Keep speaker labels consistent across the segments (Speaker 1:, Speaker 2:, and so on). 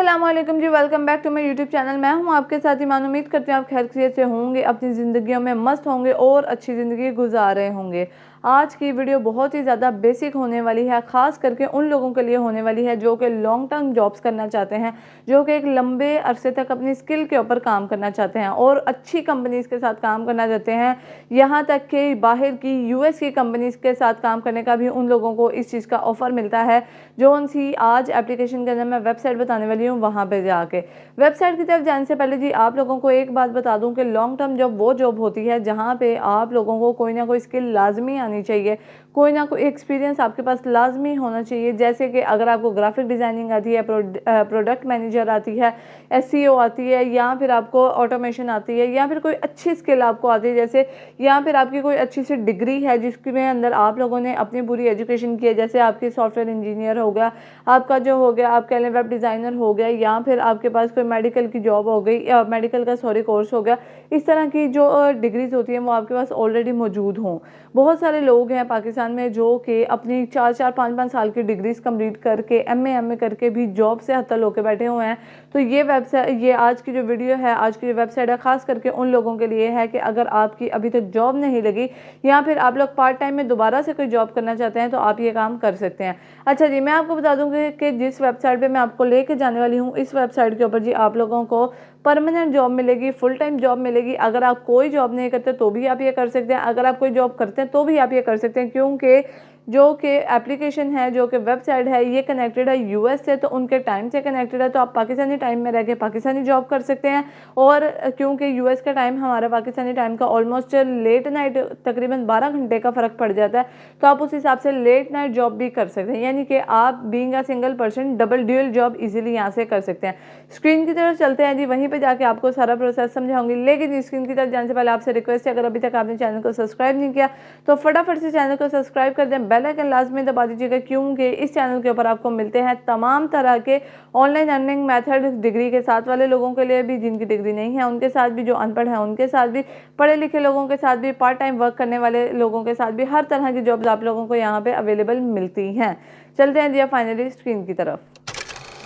Speaker 1: अस्सलामुअलैकुम जी, welcome back to my YouTube channel. मैं हूं आपके साथ ईमान। उम्मीद करती हूं आप खैरियत से होंगे, अपनी ज़िंदगियों में मस्त होंगे और अच्छी ज़िंदगी गुजार रहे होंगे। आज की वीडियो बहुत ही ज़्यादा बेसिक होने वाली है, ख़ास करके उन लोगों के लिए होने वाली है जो कि लॉन्ग टर्म जॉब्स करना चाहते हैं, जो कि एक लंबे अरसे तक अपनी स्किल के ऊपर काम करना चाहते हैं और अच्छी कंपनीज़ के साथ काम करना चाहते हैं। यहाँ तक कि बाहर की यूएस की कंपनीज़ के साथ काम करने का भी उन लोगों को इस चीज़ का ऑफ़र मिलता है। जो उनसी आज एप्लीकेशन के अंदर मैं वेबसाइट बताने वाली हूँ, वहाँ पे जाके वेबसाइट की तरफ जाने से पहले जी आप लोगों को एक बात बता दूं कि लॉन्ग टर्म जॉब वो जॉब होती है जहाँ पे आप लोगों को कोई ना कोई स्किल लाजमी आनी चाहिए, कोई ना कोई एक्सपीरियंस आपके पास लाजमी होना चाहिए। जैसे कि अगर आपको ग्राफिक डिज़ाइनिंग आती है, प्रोडक्ट मैनेजर आती है, एसईओ आती है, या फिर आपको ऑटोमेशन आती है, या फिर कोई अच्छी स्किल आपको आती है, जैसे या फिर आपकी कोई अच्छी सी डिग्री है जिसके अंदर आप लोगों ने अपनी पूरी एजुकेशन की है, जैसे आपकी सॉफ्टवेयर इंजीनियर हो गया, आपका जो हो गया आप कह लें वेब डिज़ाइनर हो गया, या फिर आपके पास कोई मेडिकल की जॉब हो गई, मेडिकल का कोर्स हो गया। इस तरह की जो डिग्रीज होती हैं वो आपके पास ऑलरेडी मौजूद हों। बहुत सारे लोग हैं पाकिस्तान में जो कि अपनी 4-4 5-5 साल की डिग्रीज कंप्लीट करके एमए करके भी जॉब से हत्तल होकर बैठे हुए हैं। तो ये वेबसाइट, ये आज की जो वीडियो है, आज की जो वेबसाइट है, खास करके उन लोगों के लिए है कि अगर आपकी अभी तक जॉब नहीं लगी या फिर आप लोग पार्ट टाइम में दोबारा से कोई जॉब करना चाहते हैं तो आप ये काम कर सकते हैं। अच्छा जी, मैं आपको बता दूंगी कि जिस वेबसाइट पे मैं आपको लेके जाने वाली हूँ, इस वेबसाइट के ऊपर जी आप लोगों को परमानेंट जॉब मिलेगी, फुल टाइम जॉब मिलेगी। अगर आप कोई जॉब नहीं करते तो भी आप ये कर सकते हैं, अगर आप कोई जॉब करते हैं तो भी आप ये कर सकते हैं, क्योंकि जो कि एप्लीकेशन है, जो कि वेबसाइट है, ये कनेक्टेड है यूएस से, तो उनके टाइम से कनेक्टेड है। तो आप पाकिस्तानी टाइम में रह के पाकिस्तानी जॉब कर सकते हैं। और क्योंकि यूएस का टाइम हमारा पाकिस्तानी टाइम का ऑलमोस्ट लेट नाइट तकरीबन 12 घंटे का फ़र्क पड़ जाता है, तो आप उस हिसाब से लेट नाइट जॉब भी कर सकते हैं। यानी कि आप being a single person double dual job easily यहाँ से कर सकते हैं। स्क्रीन की तरफ चलते हैं जी, वहीं पे जाके आपको सारा प्रोसेस समझाऊंगी। लेकिन स्क्रीन की तरफ जाने से पहले आपसे रिक्वेस्ट है, अगर अभी तक आपने चैनल को सब्सक्राइब नहीं किया तो फटाफट से चैनल को सब्सक्राइब कर दें, बेल आइकन लाजमी दबा दीजिएगा, क्योंकि इस चैनल के ऊपर आपको मिलते हैं तमाम तरह के ऑनलाइन अर्निंग मेथड डिग्री के साथ वाले लोगों के लिए भी, जिनकी डिग्री नहीं है उनके साथ भी, जो अनपढ़ है उनके साथ भी, पढ़े लिखे लोगों के साथ भी, पार्ट टाइम वर्क करने वाले लोगों के साथ भी, हर तरह की जॉब्स आप लोगों को यहाँ पे अवेलेबल मिलती हैं। चलते हैं जी फाइनली स्क्रीन की तरफ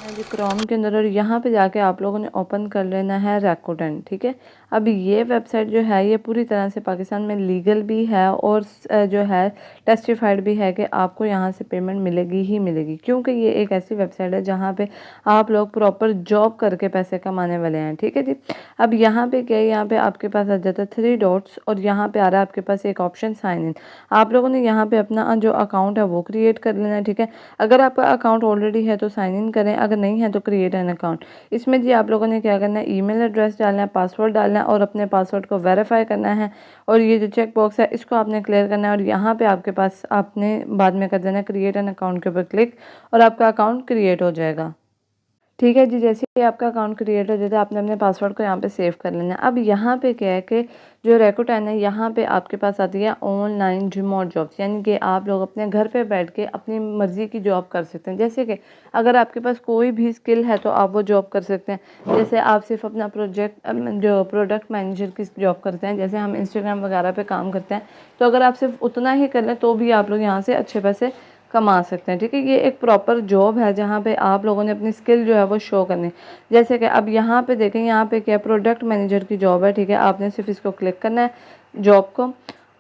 Speaker 1: जी क्रोम के अंदर, और यहाँ पे जाके आप लोगों ने ओपन कर लेना है रैकोटेन। ठीक है, अब ये वेबसाइट जो है ये पूरी तरह से पाकिस्तान में लीगल भी है और जो है टेस्टिफाइड भी है कि आपको यहाँ से पेमेंट मिलेगी ही मिलेगी, क्योंकि ये एक ऐसी वेबसाइट है जहाँ पे आप लोग प्रॉपर जॉब करके पैसे कमाने वाले हैं। ठीक है जी, अब यहाँ पे क्या है, यहाँ पे आपके पास आ जाता है 3 डॉट्स और यहाँ पे आ रहा है आपके पास एक ऑप्शन साइन इन। आप लोगों ने यहाँ पे अपना जो अकाउंट है वो क्रिएट कर लेना है। ठीक है, अगर आपका अकाउंट ऑलरेडी है तो साइन इन करें, अगर नहीं है तो क्रिएट एन अकाउंट। इसमें जी आप लोगों ने क्या करना है, ईमेल एड्रेस डालना है, पासवर्ड डालना है और अपने पासवर्ड को वेरीफाई करना है। और ये जो चेक बॉक्स है इसको आपने क्लियर करना है और यहाँ पे आपके पास आपने बाद में कर देना है क्रिएट एन अकाउंट के ऊपर क्लिक, और आपका अकाउंट क्रिएट हो जाएगा। ठीक है जी, जैसे ही आपका अकाउंट क्रिएट हो जाता है आपने अपने पासवर्ड को यहाँ पे सेव कर लेना है। अब यहाँ पे क्या है कि जो रैकोटेन है यहाँ पे आपके पास आती है ऑनलाइन रिमोट जॉब्स, यानी कि आप लोग अपने घर पे बैठ के अपनी मर्ज़ी की जॉब कर सकते हैं। जैसे कि अगर आपके पास कोई भी स्किल है तो आप वो जॉब कर सकते हैं। जैसे आप सिर्फ अपना जो प्रोडक्ट मैनेजर की जॉब करते हैं, जैसे हम इंस्टाग्राम वगैरह पर काम करते हैं, तो अगर आप सिर्फ उतना ही कर लें तो भी आप लोग यहाँ से अच्छे पैसे कमा सकते हैं। ठीक है, ये एक प्रॉपर जॉब है जहाँ पे आप लोगों ने अपनी स्किल जो है वो शो करनी। जैसे कि अब यहाँ पे देखें, यहाँ पे क्या प्रोडक्ट मैनेजर की जॉब है। ठीक है, आपने सिर्फ इसको क्लिक करना है, जॉब को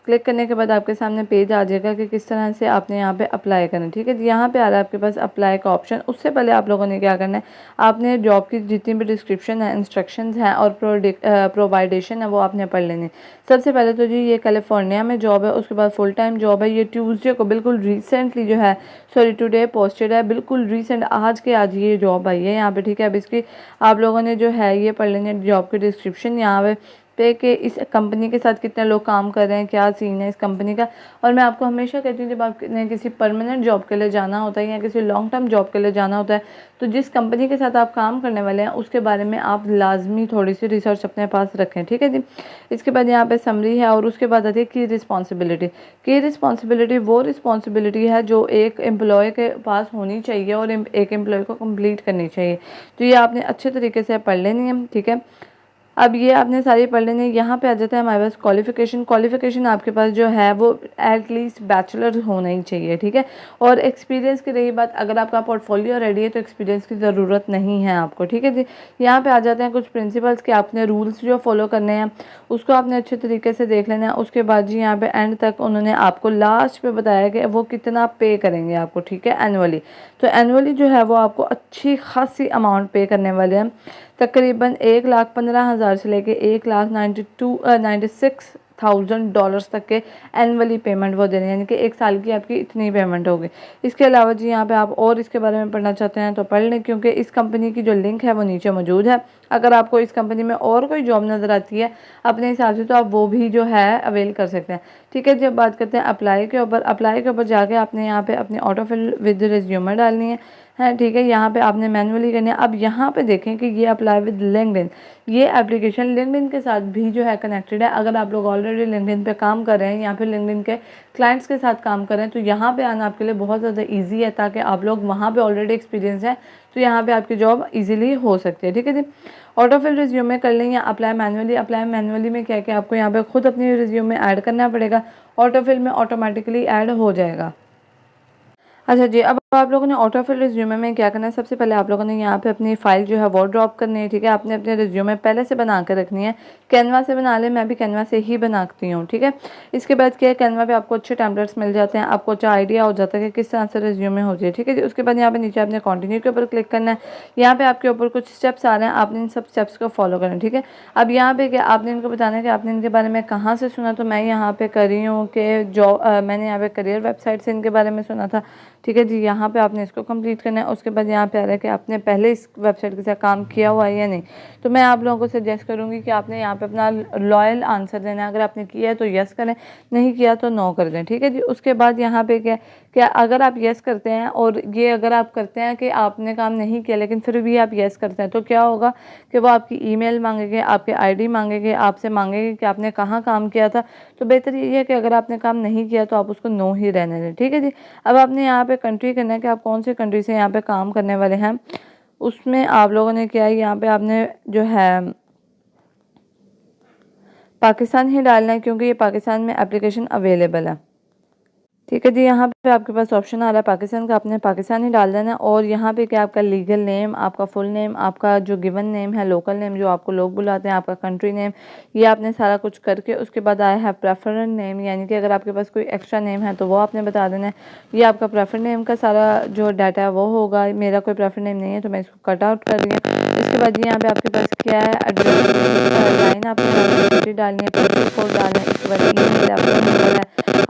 Speaker 1: क्लिक करने के बाद आपके सामने पेज आ जाएगा कि किस तरह से आपने यहाँ पे अप्लाई करना है। ठीक है, यहाँ पे आ रहा है आपके पास अप्लाई का ऑप्शन। उससे पहले आप लोगों ने क्या करना है, आपने जॉब की जितनी भी डिस्क्रिप्शन है, इंस्ट्रक्शंस हैं और प्रोवाइडेशन है वो आपने पढ़ लेनी। सबसे पहले तो जी ये कैलिफोर्निया में जॉब है, उसके बाद फुल टाइम जॉब है। ये ट्यूसडे को बिल्कुल रिसेंटली जो है, सॉरी टुडे पोस्टेड है, बिल्कुल रिसेंट आज के आज ये जॉब आई है यहाँ पे। ठीक है, अब इसकी आप लोगों ने जो है ये पढ़ लेनी है जॉब की डिस्क्रिप्शन यहाँ पे कि इस कंपनी के साथ कितने लोग काम कर रहे हैं, क्या सीन है इस कंपनी का। और मैं आपको हमेशा कहती हूँ जब आपने किसी परमानेंट जॉब के लिए जाना होता है या किसी लॉन्ग टर्म जॉब के लिए जाना होता है, तो जिस कंपनी के साथ आप काम करने वाले हैं उसके बारे में आप लाजमी थोड़ी सी रिसर्च अपने पास रखें। ठीक है जी, इसके बाद यहाँ पे समरी है और उसके बाद आती है की रिस्पॉन्सिबिलिटी। की रिस्पॉन्सिबिलिटी वो रिस्पॉन्सिबिलिटी है जो एक एम्प्लॉय के पास होनी चाहिए और एक एम्प्लॉय को कंप्लीट करनी चाहिए। तो ये आपने अच्छे तरीके से पढ़ लेनी है। ठीक है, अब ये आपने सारी पढ़ लेनी है। यहाँ पे आ जाता है हमारे पास क्वालिफ़िकेशन आपके पास जो है वो एटलीस्ट बैचलर होना ही चाहिए, ठीक है। और एक्सपीरियंस की रही बात, अगर आपका पोर्टफोलियो रेडी है तो एक्सपीरियंस की ज़रूरत नहीं है आपको, ठीक है जी। यहाँ पे आ जाते हैं कुछ प्रिंसिपल्स के आपने रूल्स जो फॉलो करने हैं उसको आपने अच्छे तरीके से देख लेना है। उसके बाद जी यहाँ पे एंड तक उन्होंने आपको लास्ट पे बताया कि वो कितना पे करेंगे आपको, ठीक है, एनुअली। तो एनुअली जो है वो आपको अच्छी खासी अमाउंट पे करने वाले हैं, तकरीबन 1,15,000 से लेके 1,96,000 तक के एनुअली पेमेंट वो दे रहे हैं, यानी कि एक साल की आपकी इतनी पेमेंट होगी। इसके अलावा जी यहाँ पे आप और इसके बारे में पढ़ना चाहते हैं तो पढ़ लें, क्योंकि इस कंपनी की जो लिंक है वो नीचे मौजूद है। अगर आपको इस कंपनी में और कोई जॉब नज़र आती है अपने हिसाब से तो आप वो भी जो है अवेल कर सकते हैं, ठीक है। जब बात करते हैं अप्लाई के ऊपर, अप्लाई के ऊपर जाके आपने यहाँ पे अपनी ऑटो फिल विद रिज्यूमे डालनी है, ठीक है। यहाँ पे आपने मैनुअली करनी है। अब यहाँ पे देखें कि ये अप्लाई विद लिंक्डइन, ये एप्लीकेशन लिंक्डइन के साथ भी जो है कनेक्टेड है। अगर आप लोग ऑलरेडी लिंक्डइन पे काम कर रहे हैं या फिर लिंक्डइन के क्लाइंट्स के साथ काम कर रहे हैं तो यहाँ पे आना आपके लिए बहुत ज़्यादा ईजी है, ताकि आप लोग वहाँ पे ऑलरेडी एक्सपीरियंस है तो यहाँ पे आपकी जॉब ईजिली हो सकती है, ठीक है जी। ऑटो फिल रिज्यूमे कर लें या अप्लाई मैनुअली। अप्लाई मैनुअली में क्या है कि आपको यहाँ पे खुद अपनी रिज्यूमे ऐड करना पड़ेगा, ऑटो फिल में ऑटोमेटिकली ऐड हो जाएगा। अच्छा जी, अब आप लोगों ने ऑटो फिल रिज्यूमे में क्या करना है, सबसे पहले आप लोगों ने यहाँ पे अपनी फ़ाइल जो है वो ड्रॉप करनी है, ठीक है। आपने अपने रिज्यूमे पहले से बना कर रखनी है, कैनवा से बना ले, मैं भी कैनवा से ही बनाती हूँ, ठीक है। इसके बाद क्या है, कैनवा पे आपको अच्छे टेम्पलेट्स मिल जाते हैं, आपको अच्छा आइडिया हो जाता है कि किस तरह से रिज्यूमे हो जाए, ठीक है जी। उसके बाद यहाँ पे नीचे आपने कंटिन्यू के ऊपर क्लिक करना है। यहाँ पे आपके ऊपर कुछ स्टेप्स आ रहे हैं, आपने इन सब स्टेप्स को फॉलो करना है, ठीक है। अब यहाँ पे क्या आपने इनको बताना है कि आपने इनके बारे में कहाँ से सुना, तो मैं यहाँ पे कर रही हूँ कि मैंने यहाँ पे करियर वेबसाइट से इनके बारे में सुना था, ठीक है जी। यहाँ पे आपने इसको कंप्लीट करना है। उसके बाद यहाँ पे आ रहा है कि आपने पहले इस वेबसाइट के साथ काम किया हुआ है या नहीं, तो मैं आप लोगों को सजेस्ट करूँगी कि आपने यहाँ पे अपना लॉयल आंसर देना है। अगर आपने किया है तो यस करें, नहीं किया तो नो कर दें, ठीक है जी। उसके बाद यहाँ पे क्या अगर आप यस करते हैं और ये अगर आप करते हैं कि आपने काम नहीं किया लेकिन फिर भी आप यस करते हैं तो क्या होगा कि वो आपकी ईमेल मांगेंगे, आपके आईडी मांगेंगे, आपसे मांगेंगे कि आपने कहाँ काम किया था। तो बेहतर ये है कि अगर आपने काम नहीं किया तो आप उसको नो ही रहने दें, ठीक है जी। अब आपने यहाँ पे कंट्री करना है कि आप कौन सी कंट्री से यहाँ पे काम करने वाले हैं। उसमें आप लोगों ने क्या है, यहाँ पे आपने जो है पाकिस्तान ही डालना है, क्योंकि ये पाकिस्तान में एप्लीकेशन अवेलेबल है, ठीक है जी। यहाँ पे आपके पास ऑप्शन आ रहा है पाकिस्तान का, आपने पाकिस्तान ही डाल देना है। और यहाँ पे क्या आपका लीगल नेम, आपका फुल नेम, आपका जो गिवन नेम है, लोकल नेम जो आपको लोग बुलाते हैं, आपका कंट्री नेम, ये आपने सारा कुछ करके उसके बाद आया है प्रेफरेंस नेम, यानी कि अगर आपके पास कोई एक्स्ट्रा नेम है तो वो आपने बता देना है। ये आपका प्रेफरेंस नेम का सारा जो डाटा है वो होगा। मेरा कोई प्रेफरेंस नेम नहीं है तो मैं इसको कट आउट कर रही हूँ। इसके बाद यहाँ पे आपके पास क्या है, एड्रेस लाइन आपने डालनी है, कोड डालना है। इसके बाद ईमेल है,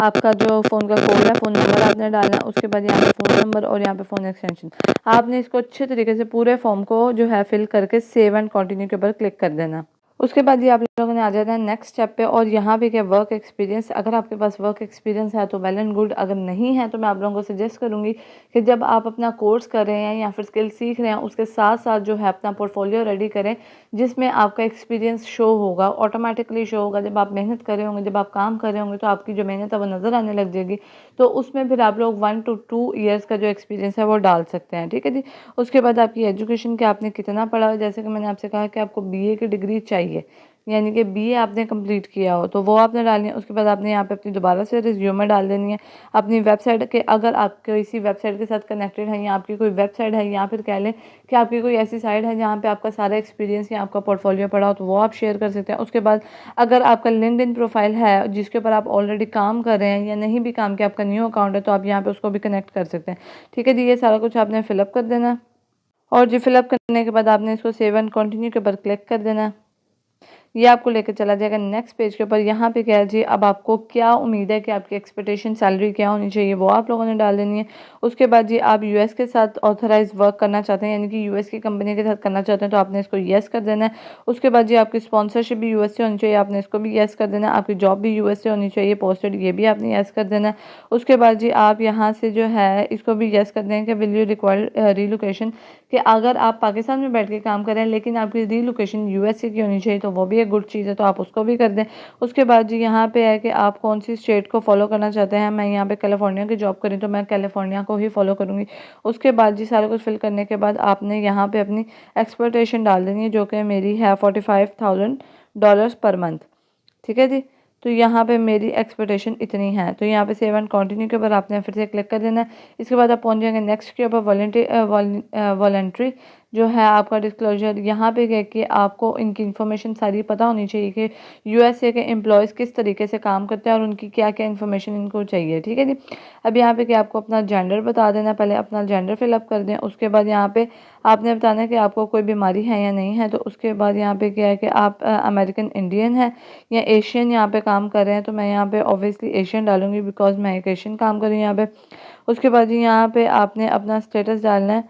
Speaker 1: आपका जो फ़ोन का कोड है, फ़ोन नंबर आपने डालना है। उसके बाद यहाँ पे फ़ोन नंबर और यहाँ पे फ़ोन एक्सटेंशन, आपने इसको अच्छे तरीके से पूरे फॉर्म को जो है फिल करके सेव एंड कंटिन्यू के ऊपर क्लिक कर देना। उसके बाद ये आप लोगों ने आ जाना है नेक्स्ट स्टेप पे। और यहाँ पे क्या वर्क एक्सपीरियंस, अगर आपके पास वर्क एक्सपीरियंस है तो वेल एंड गुड, अगर नहीं है तो मैं आप लोगों को सजेस्ट करूँगी कि जब आप अपना कोर्स कर रहे हैं या फिर स्किल सीख रहे हैं उसके साथ साथ जो है अपना पोर्टफोलियो रेडी करें, जिसमें आपका एक्सपीरियंस शो होगा, ऑटोमेटिकली शो होगा। जब आप मेहनत कर रहे होंगे, जब आप काम कर रहे होंगे तो आपकी जो मेहनत है वो नज़र आने लग जाएगी। तो उसमें फिर आप लोग 1 to 2 ईयर्स का जो एक्सपीरियंस है वो डाल सकते हैं, ठीक है जी। उसके बाद आपकी एजुकेशन के आपने कितना पढ़ा, जैसे कि मैंने आपसे कहा कि आपको बीए की डिग्री चाहिए, यानी कि बीए आपने कंप्लीट किया हो तो वो आपने डालनी है। उसके बाद आपने यहाँ पे अपनी दोबारा से रिज्यूमे डाल देनी है अपनी वेबसाइट के, अगर आप किसी वेबसाइट के साथ कनेक्टेड है या आपकी कोई वेबसाइट है या फिर कह लें कि आपकी कोई ऐसी साइट है जहाँ पे आपका सारा एक्सपीरियंस या आपका पोर्टफोलियो पड़ा हो तो वो आप शेयर कर सकते हैं। उसके बाद अगर आपका लिंक्डइन प्रोफाइल है जिसके ऊपर आप ऑलरेडी काम कर रहे हैं या नहीं भी काम किया, आपका न्यू अकाउंट है, तो आप यहाँ पर उसको भी कनेक्ट कर सकते हैं, ठीक है जी। ये सारा कुछ आपने फिलअप कर देना और जी फिलअप करने के बाद आपने इसको सेव एंड कंटिन्यू के ऊपर क्लिक कर देना है। ये आपको लेकर चला जाएगा नेक्स्ट पेज के ऊपर। यहाँ पे क्या है जी, अब आपको क्या उम्मीद है कि आपकी एक्सपेक्टेशन सैलरी क्या होनी चाहिए वो आप लोगों ने डाल देनी है। उसके बाद जी आप यूएस के साथ ऑथराइज वर्क करना चाहते हैं, यानी कि यूएस की कंपनी के साथ करना चाहते हैं तो आपने इसको येस कर देना है। उसके बाद जी आपकी स्पॉन्सरशिप भी यूएस से होनी चाहिए, आपने इसको भी येस कर देना है। आपकी जॉब भी यूएस से होनी चाहिए पोस्टेड, ये भी आपने येस कर देना है। उसके बाद जी आप यहाँ से जो है इसको भी येस कर दें कि विल यू रिक्वायर रिलोकेशन, कि अगर आप पाकिस्तान में बैठ के काम कर रहे हैं लेकिन आपकी रीलोकेशन यूएसए की होनी चाहिए, तो वो भी एक गुड चीज़ है, तो आप उसको भी कर दें। उसके बाद जी यहाँ पे है कि आप कौन सी स्टेट को फॉलो करना चाहते हैं। मैं यहाँ पे कैलिफोर्निया की जॉब करी तो मैं कैलिफोर्निया को ही फॉलो करूँगी। उसके बाद जी सारा कुछ फिल करने के बाद आपने यहाँ पे अपनी एक्सपेक्टेशन डाल देनी है, जो कि मेरी है $45,000 पर मंथ। ठीक है जी, तो यहाँ पे मेरी एक्सपेक्टेशन इतनी है। तो यहाँ पे सेव एंड कंटिन्यू के ऊपर आपने फिर से क्लिक कर देना है। इसके बाद आप पहुँच जाएंगे नेक्स्ट के ऊपर वॉलंटरी जो है आपका डिस्क्लोजर। यहाँ पे क्या कि आपको इनकी इन्फॉर्मेशन सारी पता होनी चाहिए कि यूएसए के एम्प्लॉयज़ किस तरीके से काम करते हैं और उनकी क्या क्या इन्फॉर्मेशन इनको चाहिए। ठीक है जी, अब यहाँ पे कि आपको अपना जेंडर बता देना, पहले अपना जेंडर फिलअप कर दें। उसके बाद यहाँ पे आपने बताना है कि आपको कोई बीमारी है या नहीं है। तो उसके बाद यहाँ पे क्या है कि आप अमेरिकन इंडियन है या एशियन यहाँ पे काम कर रहे हैं। तो मैं यहाँ पे ऑब्वियसली एशियन डालूंगी बिकॉज मैं एक एशियन काम कर रही हूँ यहाँ पे। उसके बाद जी यहाँ पे आपने अपना स्टेटस डालना है,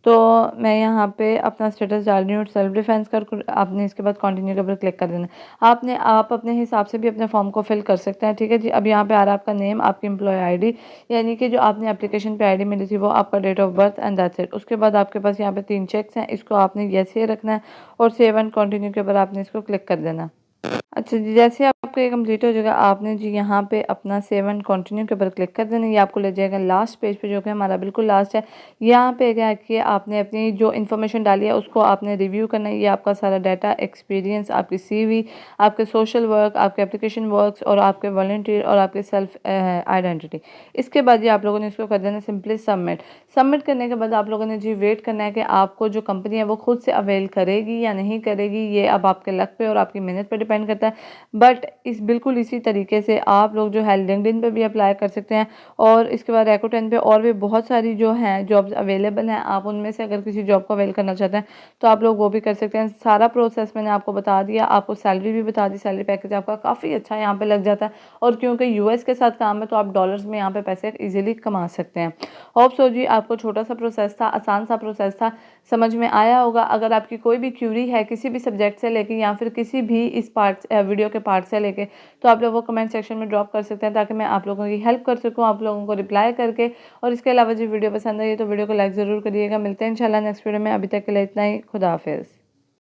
Speaker 1: तो मैं यहाँ पे अपना स्टेटस डाल रही हूँ सेल्फ डिफेंस कर। आपने इसके बाद कंटिन्यू के ऊपर क्लिक कर देना है। आप अपने हिसाब से भी अपने फॉर्म को फिल कर सकते हैं। ठीक है जी, अब यहाँ पे आ रहा है आपका नेम, आपकी एम्प्लॉय आईडी, यानी कि जो आपने एप्लीकेशन पे आईडी मिली थी वो आपका date of birth and that's it. उसके बाद आपके पास यहाँ पे 3 चेक्स हैं, इसको आपने यस ये रखना है और सेव एंड कंटिन्यू के ऊपर आपने इसको क्लिक कर देना। अच्छा जी, जैसे आपका ये कंप्लीट हो जाएगा आपने जी यहाँ पे अपना सेव एंड कंटिन्यू के ऊपर क्लिक कर देना। ये आपको ले जाएगा लास्ट पेज पे, जो कि हमारा बिल्कुल लास्ट है। यहाँ पे क्या है कि आपने अपनी जो इन्फॉर्मेशन डाली है उसको आपने रिव्यू करना है। ये आपका सारा डाटा, एक्सपीरियंस, आपकी सीवी, आपके सोशल वर्क, आपके एप्लीकेशन वर्क्स और आपके वॉलंटियर और आपके सेल्फ आइडेंटिटी। इसके बाद ये आप लोगों ने इसको कर देना सिंपली सबमिट। सबमिट करने के बाद आप लोगों ने जी वेट करना है कि आपको जो कंपनी है वो खुद से अवेल करेगी या नहीं करेगी। ये अब आपके लक पे और आपकी मेहनत पे डिपेंड करता है। बट बिल्कुल इसी तरीके से आप लोग जो है लिंक्डइन पे भी अप्लाई कर सकते हैं और इसके बाद Rakuten पे और भी बहुत सारी जो हैं जॉब्स अवेलेबल हैं। आप उनमें से अगर किसी जॉब को अवेल करना चाहते हैं तो आप लोग वो भी कर सकते हैं। सारा प्रोसेस मैंने आपको बता दिया, आपको सैलरी भी बता दी। सैलरी पैकेज आपका काफ़ी अच्छा यहाँ पे लग जाता है और क्योंकि यूएस के साथ काम है तो आप डॉलर्स में यहाँ पे पैसे इजीली कमा सकते हैं। होप सो जी आपको छोटा सा प्रोसेस था, आसान सा प्रोसेस था, समझ में आया होगा। अगर आपकी कोई भी क्यूरी है किसी भी सब्जेक्ट से लेके या फिर किसी भी इस वीडियो के पार्ट से लेके, तो आप लोग वो कमेंट सेक्शन में ड्रॉप कर सकते हैं ताकि मैं आप लोगों की हेल्प कर सकूं, आप लोगों को रिप्लाई करके। और इसके अलावा जो वीडियो पसंद आई तो वीडियो को लाइक ज़रूर करिएगा। मिलते हैं इंशाल्लाह नेक्स्ट वीडियो में। अभी तक के लिए इतना ही, खुदा हाफिज़।